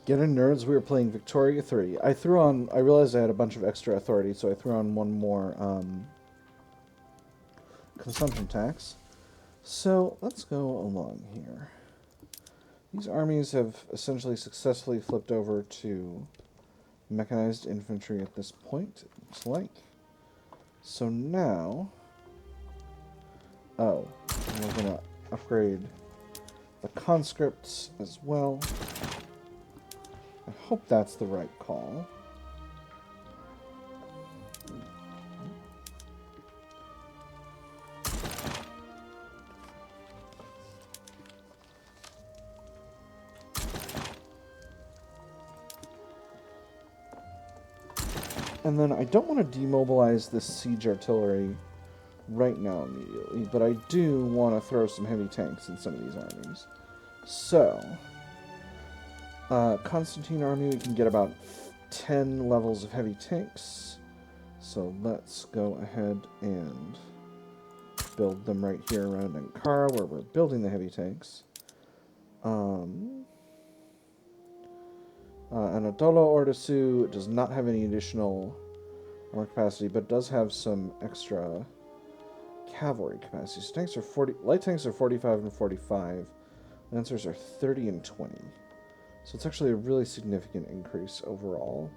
Get in, nerds. We were playing Victoria 3. I realized I had a bunch of extra authority, so I threw on one more consumption tax. So let's go along here. These armies have essentially successfully flipped over to mechanized infantry at this point, it looks like. So now... Oh, and we're going to upgrade the conscripts as well. I hope that's the right call. And then I don't want to demobilize this siege artillery right now immediately, but I do want to throw some heavy tanks in some of these armies. So, Constantine army, we can get about 10 levels of heavy tanks. So let's go ahead and build them right here around Ankara, where we're building the heavy tanks. Anadolu Ordusu does not have any additional armor capacity, but does have some extra cavalry capacity. So tanks are 40, light tanks are 45 and 45. Lancers are 30 and 20. So it's actually a really significant increase overall.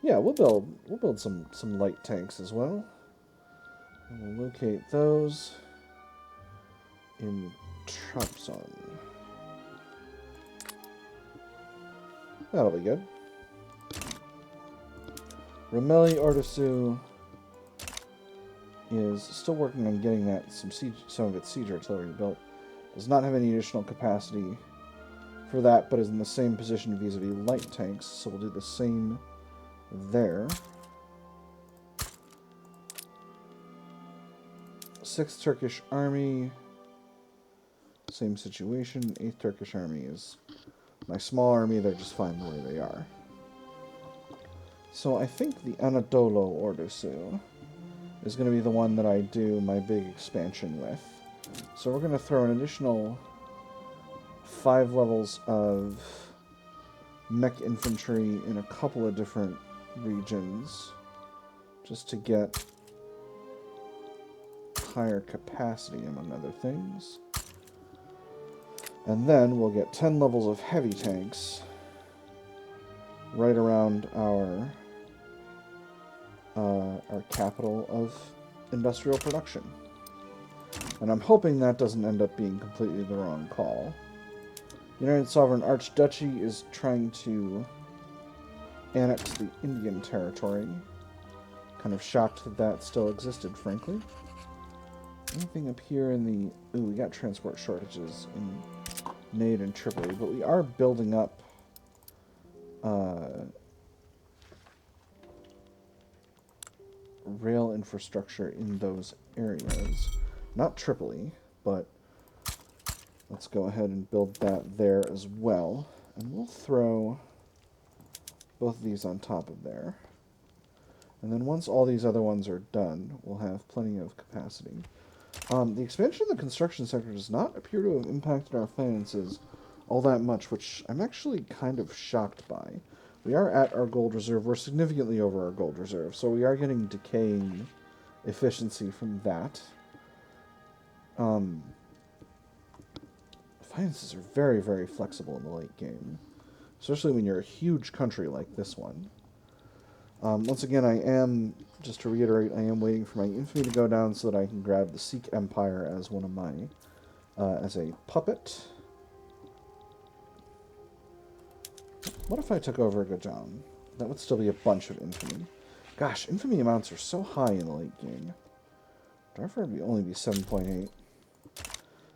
Yeah, we'll build some light tanks as well. And we'll locate those in Trabzon. That'll be good. Rumeli Ordusu is still working on getting that some of its siege artillery built. Does not have any additional capacity for that, but is in the same position vis-a-vis light tanks, so we'll do the same there. 6th Turkish Army, same situation. 8th Turkish Army is my small army. They're just fine the way they are. So I think the Anadolu Ordusu is going to be the one that I do my big expansion with. So we're going to throw an additional 5 levels of mech infantry in a couple of different regions just to get higher capacity, among other things. And then we'll get 10 levels of heavy tanks right around our capital of industrial production. And I'm hoping that doesn't end up being completely the wrong call. The United Sovereign Archduchy is trying to annex the Indian territory. Kind of shocked that that still existed, frankly. Anything up here in the... Ooh, we got transport shortages in Najd and Tripoli, but we are building up rail infrastructure in those areas. Not Tripoli, but let's go ahead and build that there as well. And we'll throw both of these on top of there. And then once all these other ones are done, we'll have plenty of capacity. The expansion of the construction sector does not appear to have impacted our finances all that much, which I'm actually kind of shocked by. We are at our gold reserve. We're significantly over our gold reserve, so we are getting decaying efficiency from that. Finances are very, very flexible in the late game, especially when you're a huge country like this one. Once again, I am, just to reiterate, I am waiting for my infamy to go down so that I can grab the Sikh Empire as one of my, as a puppet. What if I took over Gajan? That would still be a bunch of infamy. Gosh, infamy amounts are so high in the late game. Darfur would only be 7.8.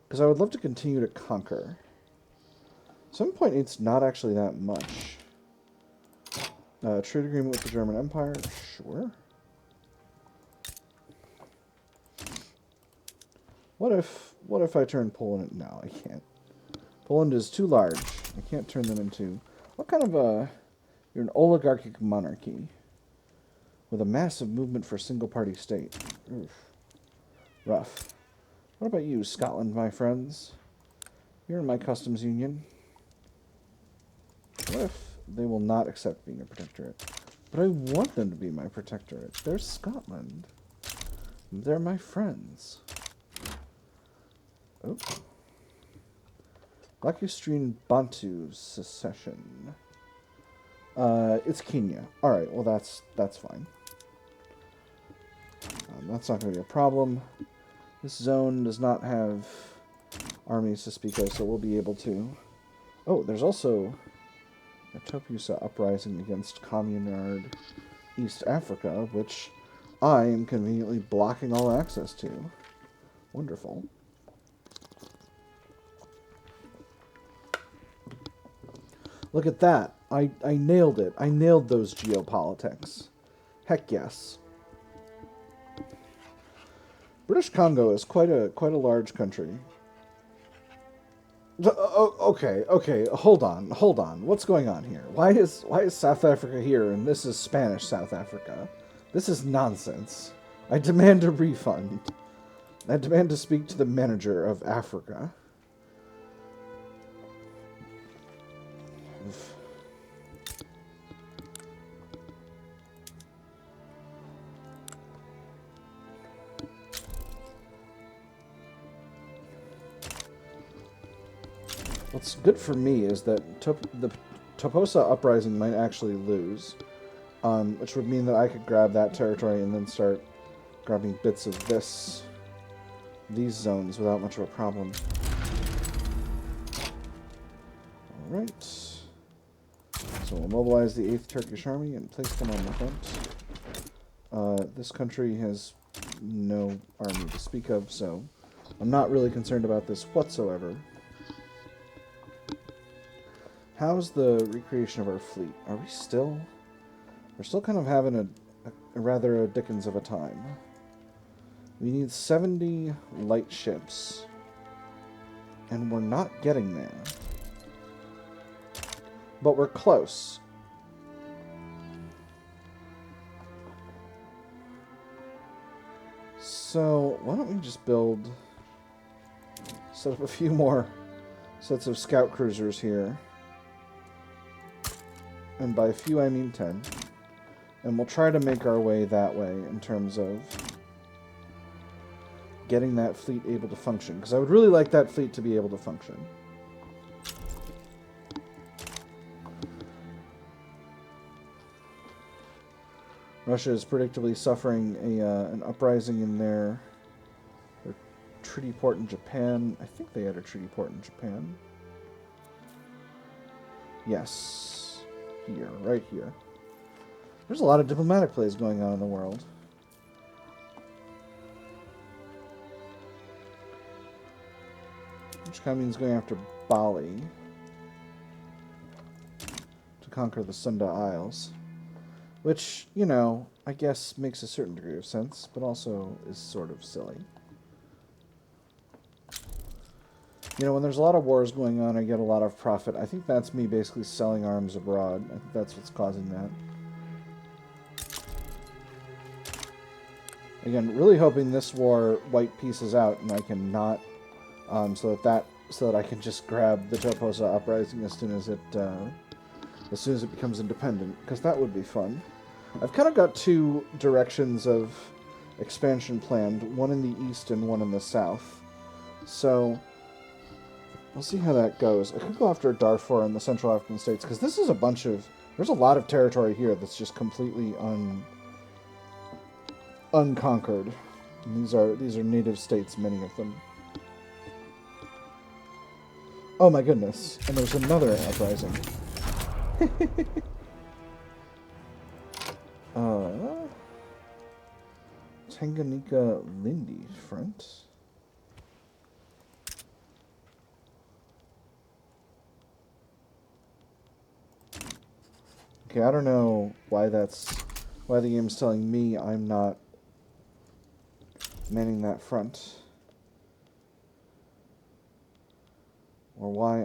Because I would love to continue to conquer. 7.8 is not actually that much. Trade agreement with the German Empire, sure. What if I turn Poland? No, I can't. Poland is too large. I can't turn them into... What kind of a... You're an oligarchic monarchy with a massive movement for single-party state. Oof. Rough. What about you, Scotland, my friends? You're in my customs union. What if they will not accept being a protectorate? But I want them to be my protectorate. They're Scotland. They're my friends. Oh. Lacustrine Bantu secession. It's Kenya. Alright, well that's fine. That's not going to be a problem. This zone does not have armies to speak of, so we'll be able to... Oh, there's also a Topusa uprising against Communard East Africa, which I am conveniently blocking all access to. Wonderful. Look at that. I nailed it. I nailed those geopolitics. Heck yes. British Congo is quite a large country. Okay, hold on. What's going on here? Why is South Africa here and this is Spanish South Africa? This is nonsense. I demand a refund. I demand to speak to the manager of Africa. What's good for me is that the Toposa uprising might actually lose, which would mean that I could grab that territory and then start grabbing bits of these zones without much of a problem. Alright. So we'll mobilize the 8th Turkish Army and place them on the front. This country has no army to speak of, so I'm not really concerned about this whatsoever. How's the recreation of our fleet? Are we still... We're still kind of having a rather a Dickens of a time. We need 70 light ships. And we're not getting there. But we're close. So, why don't we just set up a few more sets of scout cruisers here. And by a few, I mean 10. And we'll try to make our way that way in terms of getting that fleet able to function. Because I would really like that fleet to be able to function. Russia is predictably suffering an uprising in their treaty port in Japan. I think they had a treaty port in Japan. Yes. Here, right here. There's a lot of diplomatic plays going on in the world. Which means going after Bali to conquer the Sunda Isles. Which, you know, I guess makes a certain degree of sense, but also is sort of silly. You know, when there's a lot of wars going on, I get a lot of profit. I think that's me basically selling arms abroad. I think that's what's causing that. Again, really hoping this war white pieces out and I can not, so that I can just grab the Toposa uprising as soon as it becomes independent, because that would be fun. I've kind of got two directions of expansion planned, one in the east and one in the south. So we'll see how that goes. I could go after Darfur and the Central African states, because this is there's a lot of territory here that's just completely unconquered. And these are native states, many of them. Oh my goodness, and there's another uprising. Tanganyika Lindi front. Okay, I don't know why the game's telling me I'm not manning that front. Or why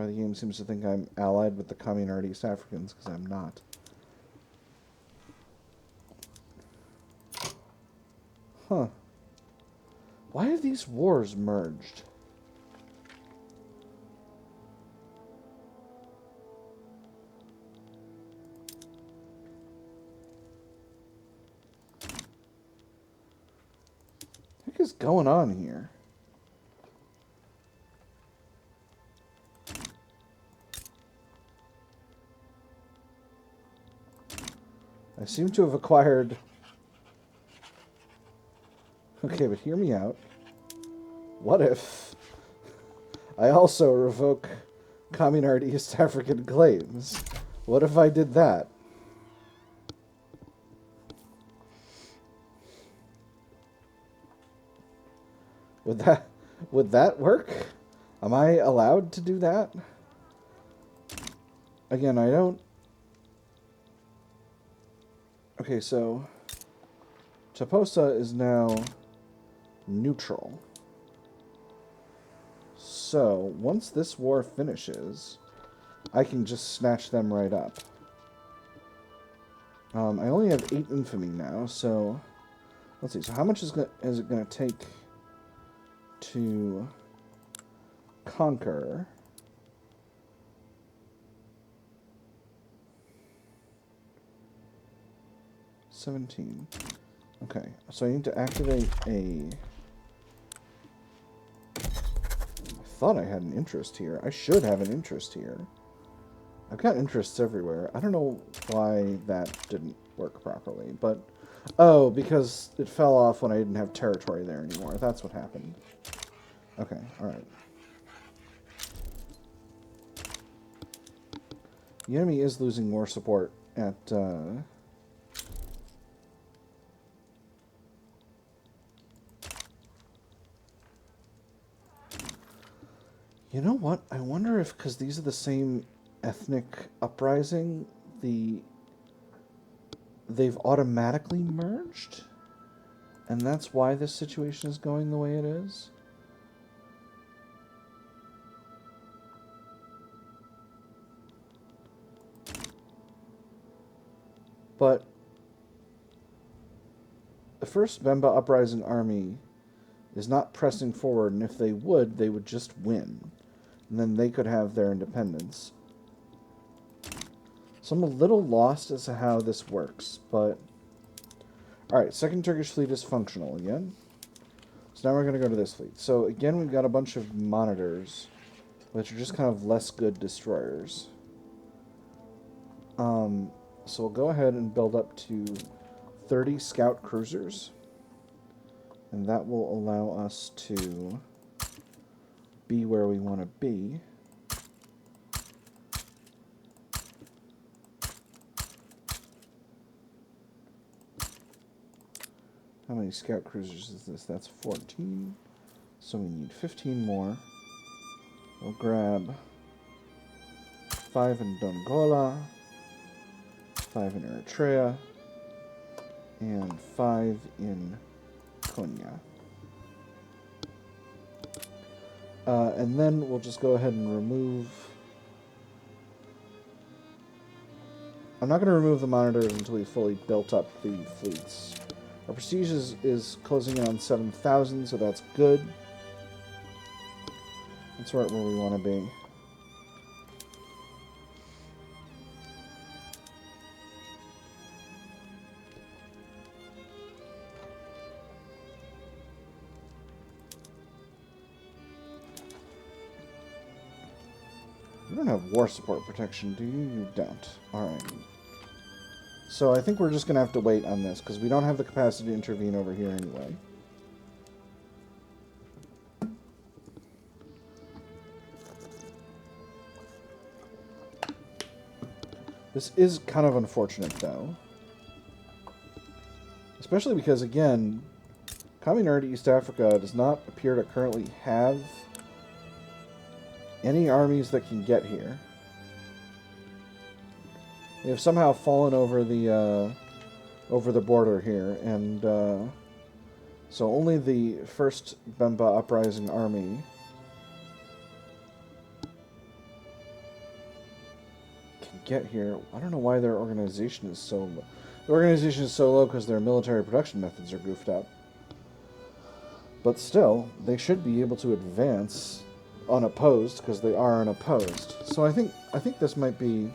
the game seems to think I'm allied with the Communard East Africans, because I'm not. Huh. Why have these wars merged? What is going on here? I seem to have acquired... Okay, but hear me out. What if I also revoke Communard East African claims? What if I did that? Would that work? Am I allowed to do that? Again, I don't... Okay, so Taposa is now neutral. So, once this war finishes, I can just snatch them right up. I only have 8 infamy now, so... Let's see, so how much is it going to take to conquer? $17. Okay, so I need to activate a... I thought I had an interest here. I should have an interest here. I've got interests everywhere. I don't know why that didn't work properly, but... Oh, because it fell off when I didn't have territory there anymore. That's what happened. Okay, alright. The enemy is losing more support at... You know what? I wonder if, because these are the same ethnic uprising, they've automatically merged? And that's why this situation is going the way it is? But the first Bemba uprising army is not pressing forward, and if they would just win. And then they could have their independence. So I'm a little lost as to how this works, but... Alright, second Turkish fleet is functional again. So now we're going to go to this fleet. So again, we've got a bunch of monitors, which are just kind of less good destroyers. So we'll go ahead and build up to 30 scout cruisers. And that will allow us to be where we want to be. How many scout cruisers is this? That's 14. So we need 15 more. We'll grab 5 in Dongola, 5 in Eritrea, and 5 in Konya. And then we'll just go ahead and remove... I'm not going to remove the monitors until we fully built up the fleets. Our prestige is closing in on 7,000, so that's good. That's right where we want to be. You don't have war support protection, do you? You don't. Alright. So I think we're just going to have to wait on this, because we don't have the capacity to intervene over here anyway. This is kind of unfortunate, though. Especially because, again, Communard East Africa does not appear to currently have any armies that can get here. They have somehow fallen over the border here, and so only the first Bemba uprising army can get here. I don't know why their organization is so low. The organization is so low because their military production methods are goofed up. But still, they should be able to advance unopposed because they are unopposed. So I think this might be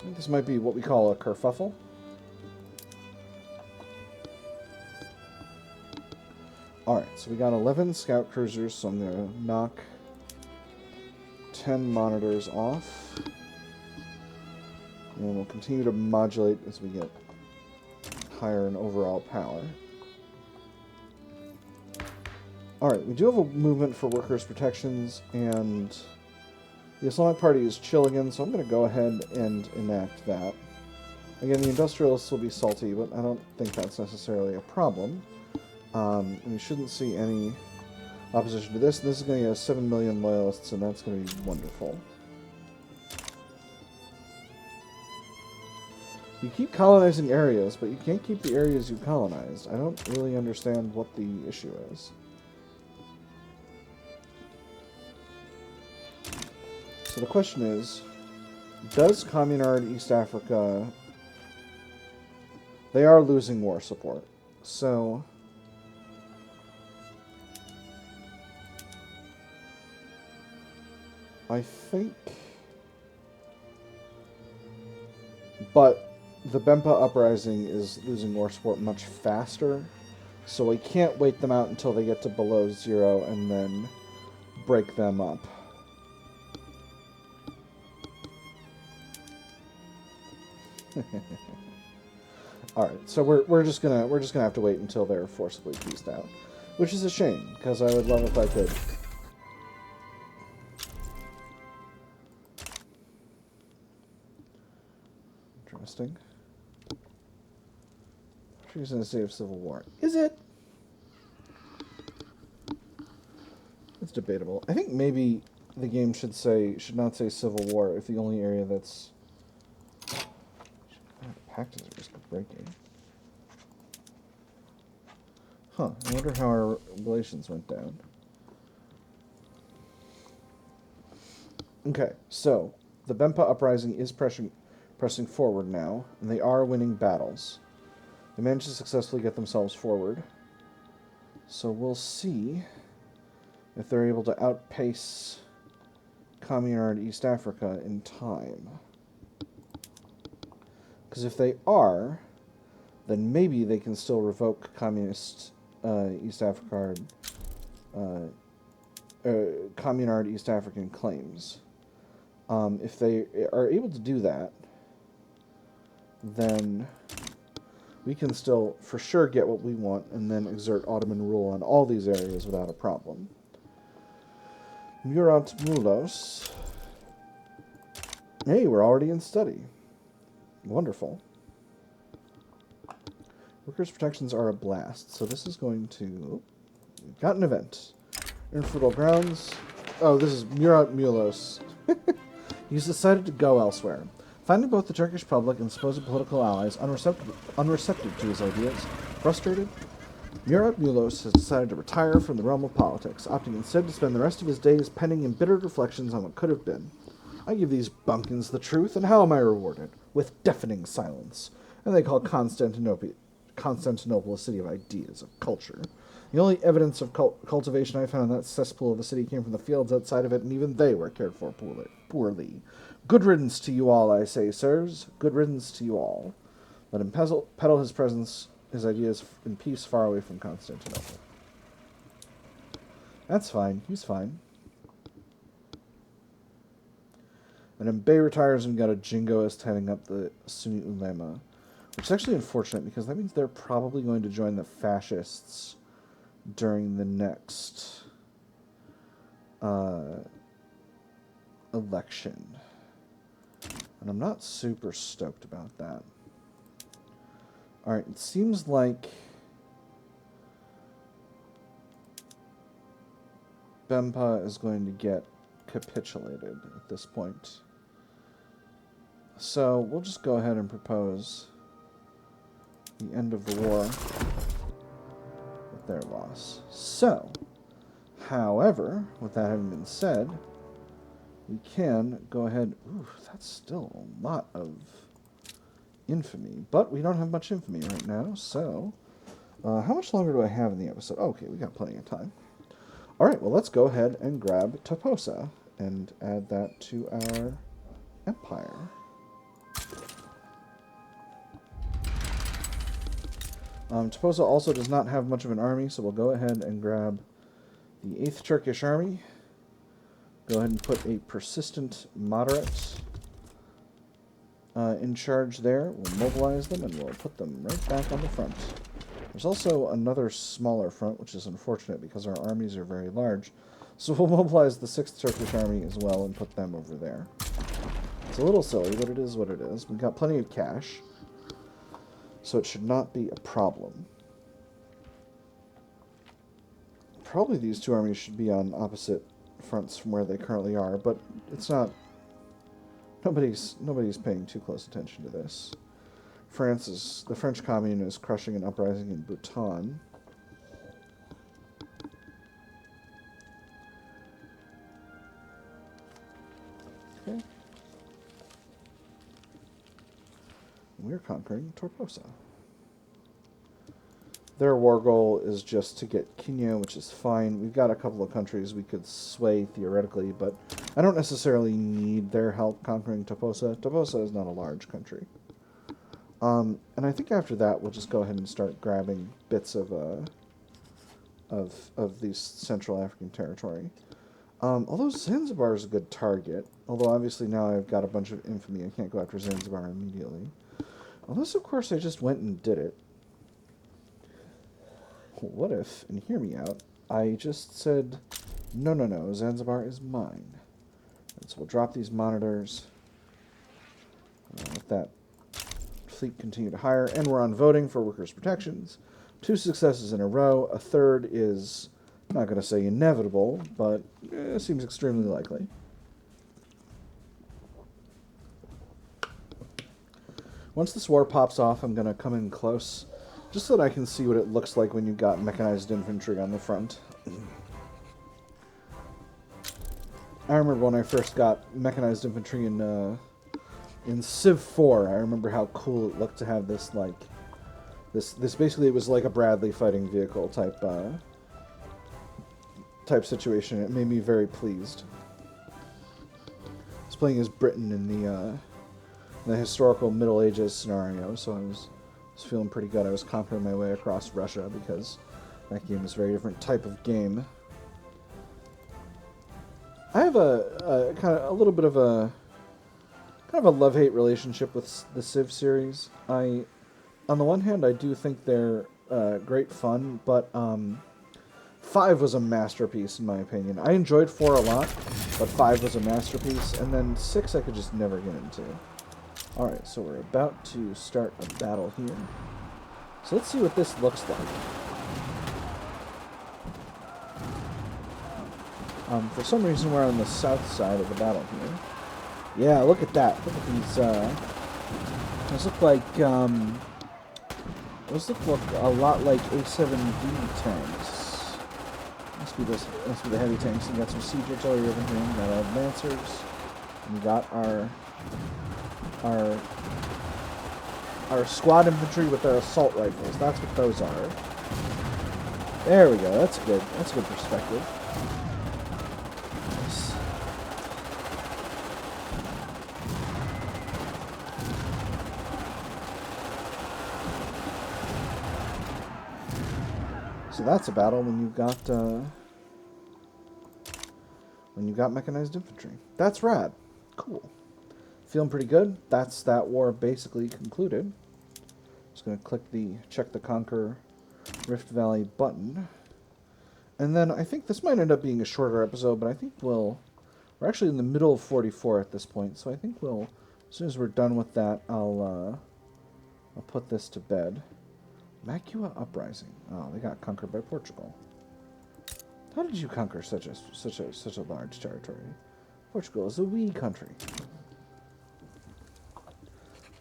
what we call a kerfuffle. Alright, so we got 11 scout cruisers, so I'm going to knock 10 monitors off. And we'll continue to modulate as we get higher in overall power. Alright, we do have a movement for workers' protections, and the Islamic Party is chill again, so I'm going to go ahead and enact that. Again, the industrialists will be salty, but I don't think that's necessarily a problem. And we shouldn't see any opposition to this. This is going to get 7 million loyalists, and that's going to be wonderful. You keep colonizing areas, but you can't keep the areas you colonized. I don't really understand what the issue is. So the question is, does Communard East Africa... They are losing war support. So... I think... But the Bempa uprising is losing war support much faster, so I can't wait them out until they get to below 0 and then break them up. Alright, so we're just gonna have to wait until they're forcibly pieced out. Which is a shame, because I would love if I could. Interesting. She's in a state of civil war. Is it? It's debatable. I think maybe the game should not say civil war if the only area that's packed is at risk of breaking. Huh. I wonder how our relations went down. Okay, so the Bempa uprising is pressing forward now, and they are winning battles. They managed to successfully get themselves forward. So we'll see if they're able to outpace Communard East Africa in time. Because if they are, then maybe they can still revoke Communist East Africa, Communard East African claims. If they are able to do that, then we can still for sure get what we want and then exert Ottoman rule on all these areas without a problem. Murat Mulos. Hey, we're already in study. Wonderful. Workers' protections are a blast, so this is going to... We've got an event. Infertile grounds. Oh, this is Murat Mulos. He's decided to go elsewhere. Finding both the Turkish public and supposed political allies unreceptive to his ideas, frustrated, Murat Mulos has decided to retire from the realm of politics, opting instead to spend the rest of his days penning embittered reflections on what could have been. I give these bumpkins the truth, and how am I rewarded? With deafening silence. And they call Constantinople a city of ideas, of culture. The only evidence of cultivation I found in that cesspool of a city came from the fields outside of it, and even they were cared for poorly. Good riddance to you all, I say, sirs. Good riddance to you all. Let him peddle his ideas in peace far away from Constantinople. That's fine. He's fine. And then Bey retires and got a jingoist heading up the Sunni Ulema. Which is actually unfortunate, because that means they're probably going to join the fascists during the next election. And I'm not super stoked about that. Alright, it seems like Bempa is going to get capitulated at this point. So we'll just go ahead and propose the end of the war with their loss. So, however, with that having been said, we can go ahead... Ooh, that's still a lot of infamy. But we don't have much infamy right now, so How much longer do I have in the episode? Okay, we got plenty of time. All right, well, let's go ahead and grab Toposa and add that to our empire. Toposa also does not have much of an army, so we'll go ahead and grab the 8th Turkish Army. Go ahead and put a persistent moderate in charge there. We'll mobilize them, and we'll put them right back on the front. There's also another smaller front, which is unfortunate because our armies are very large. So we'll mobilize the 6th Turkish Army as well and put them over there. It's a little silly, but it is what it is. We've got plenty of cash, so it should not be a problem. Probably these two armies should be on opposite fronts from where they currently are, but it's not... Nobody's paying too close attention to this. The French Commune is crushing an uprising in Bhutan. Okay. We're conquering Toposa. Their war goal is just to get Kenya, which is fine. We've got a couple of countries we could sway theoretically, but I don't necessarily need their help conquering Toposa. Toposa is not a large country. And I think after that, we'll just go ahead and start grabbing bits of these Central African territory. Although Zanzibar is a good target, although obviously now I've got a bunch of infamy, I can't go after Zanzibar immediately. Unless, of course, I just went and did it. What if, and hear me out, I just said, no, Zanzibar is mine. And so we'll drop these monitors. Let that fleet continue to hire. And we're on voting for workers' protections. 2 successes in a row. A third is, I'm not going to say inevitable, but it seems extremely likely. Once this war pops off, I'm going to come in close, just so that I can see what it looks like when you've got mechanized infantry on the front. I remember when I first got mechanized infantry in Civ 4, I remember how cool it looked to have this, like, this basically, it was like a Bradley fighting vehicle type situation. It made me very pleased. I was playing as Britain in the historical Middle Ages scenario, so I was feeling pretty good. I was conquering my way across Russia because that game is a very different type of game. I have a little bit of a love-hate relationship with the Civ series. On the one hand, I do think they're great fun, but 5 was a masterpiece in my opinion. I enjoyed 4 a lot, but 5 was a masterpiece, and then 6 I could just never get into. Alright, so we're about to start a battle here. So let's see what this looks like. For some reason we're on the south side of the battle here. Yeah, look at that. Look at these, those look like, those look a lot like A7D tanks. Must be the heavy tanks. We got some siege artillery over here. We got our lancers. And we got our squad infantry with their assault rifles. That's what those are. There we go. That's good. That's a good perspective. Nice. So that's a battle when you've got mechanized infantry. That's rad. Cool. Feeling pretty good. That's that war basically concluded. Just going to click the check the Conquer Rift Valley button. And then I think this might end up being a shorter episode, but I think we're actually in the middle of 44 at this point, so I think as soon as we're done with that, I'll put this to bed. Macua Uprising. Oh, they got conquered by Portugal. How did you conquer such a large territory? Portugal is a wee country.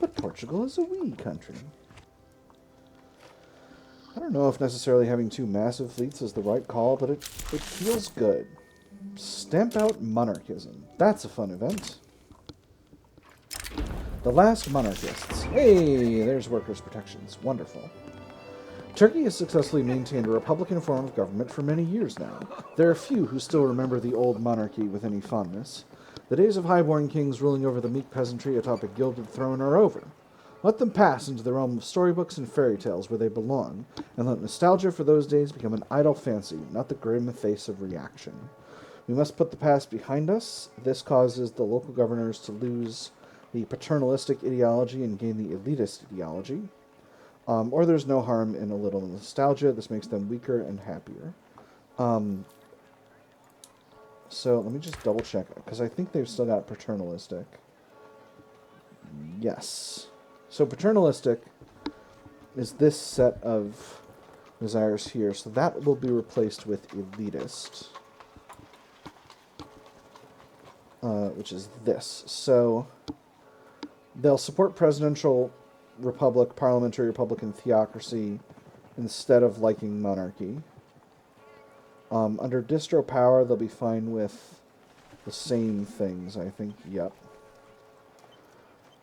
But Portugal is a wee country. I don't know if necessarily having 2 massive fleets is the right call, but it feels good. Stamp out monarchism. That's a fun event. The last monarchists. Hey, there's workers' protections. Wonderful. Turkey has successfully maintained a republican form of government for many years now. There are few who still remember the old monarchy with any fondness. The days of high-born kings ruling over the meek peasantry atop a gilded throne are over. Let them pass into the realm of storybooks and fairy tales where they belong, and let nostalgia for those days become an idle fancy, not the grim face of reaction. We must put the past behind us. This causes the local governors to lose the paternalistic ideology and gain the elitist ideology. Or there's no harm in a little nostalgia. This makes them weaker and happier. So let me just double check, because I think they've still got paternalistic. Yes. So paternalistic is this set of desires here. So that will be replaced with elitist, which is this. So they'll support presidential republic, parliamentary republican theocracy, instead of liking monarchy. Under distro power, they'll be fine with the same things, I think. Yep.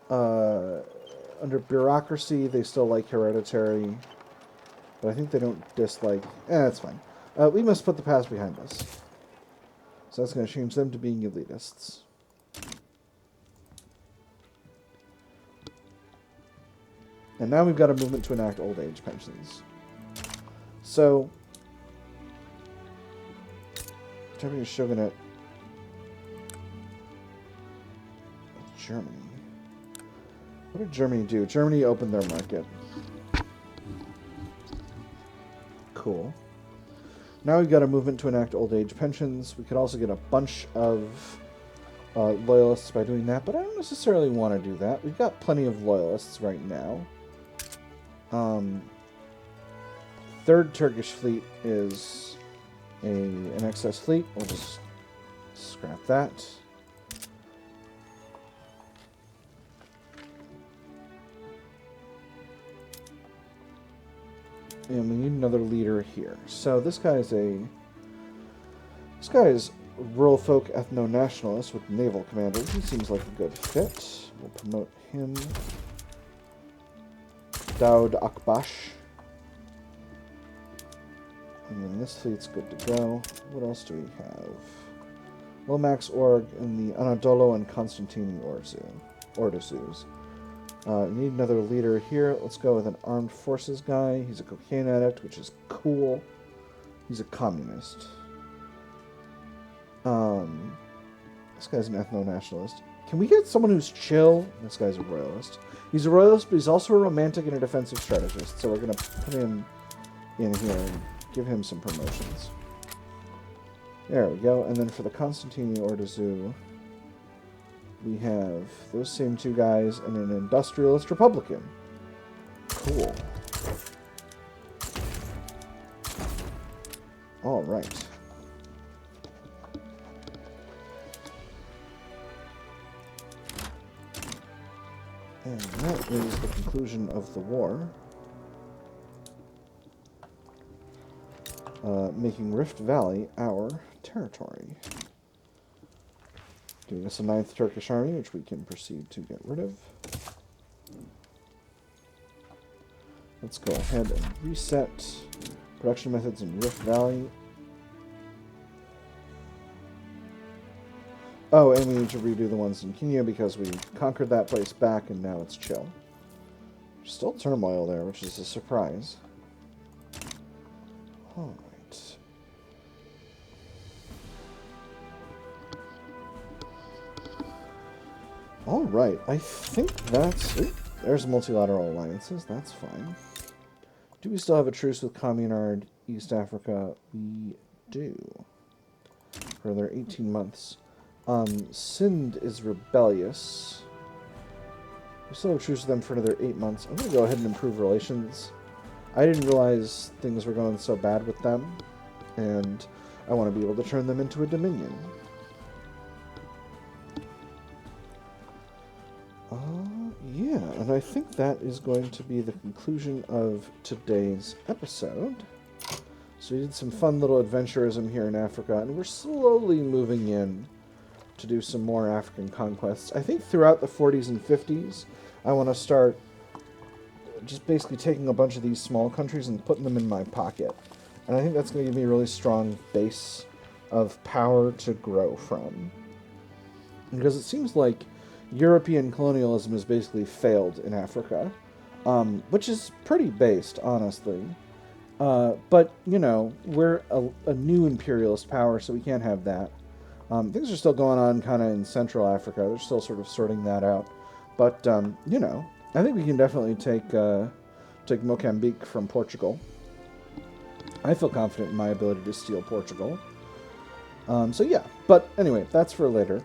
Under bureaucracy, they still like hereditary, but I think they don't dislike... that's fine. We must put the past behind us. So that's going to change them to being elitists. And now we've got a movement to enact old age pensions. So, Japanese shogunate, Germany. What did Germany do? Germany opened their market. Cool. Now we've got a movement to enact old age pensions. We could also get a bunch of loyalists by doing that, but I don't necessarily want to do that. We've got plenty of loyalists right now. Third Turkish fleet is an excess fleet. We'll just scrap that. And we need another leader here. So this guy is rural folk ethno-nationalist with naval commander. He seems like a good fit. We'll promote him. Daud Akbash. And then this fleet's good to go. What else do we have? Lomax Org and the Anadolu and Constantini Ordusus. We need another leader here. Let's go with an armed forces guy. He's a cocaine addict, which is cool. He's a communist. This guy's an ethno-nationalist. Can we get someone who's chill? This guy's a royalist. He's a royalist, but he's also a romantic and a defensive strategist. So we're going to put him in here and give him some promotions. There we go. And then for the Constantini Ordusu, we have those same two guys and an industrialist Republican. Cool. All right. And that is the conclusion of the war. Making Rift Valley our territory. Giving us a 9th Turkish army, which we can proceed to get rid of. Let's go ahead and reset production methods in Rift Valley. Oh, and we need to redo the ones in Kenya because we conquered that place back and now it's chill. There's still turmoil there, which is a surprise. Alright. Alright, I think that's... Ooh, there's multilateral alliances, that's fine. Do we still have a truce with Communard East Africa? We do. For another 18 months. Sind is rebellious. We still have a truce with them for another 8 months. I'm going to go ahead and improve relations. I didn't realize things were going so bad with them, and I want to be able to turn them into a dominion. Yeah, and I think that is going to be the conclusion of today's episode. So we did some fun little adventurism here in Africa, and we're slowly moving in to do some more African conquests. I think throughout the 40s and 50s, I want to start just basically taking a bunch of these small countries and putting them in my pocket. And I think that's going to give me a really strong base of power to grow from. Because it seems like European colonialism has basically failed in Africa, which is pretty based, honestly. But, you know, we're a new imperialist power, so we can't have that. Things are still going on kind of in Central Africa. They're still sort of sorting that out. But, you know, I think we can definitely take Mozambique from Portugal. I feel confident in my ability to steal Portugal. So, yeah. But, anyway, that's for later.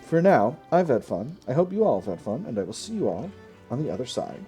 For now, I've had fun. I hope you all have had fun, and I will see you all on the other side.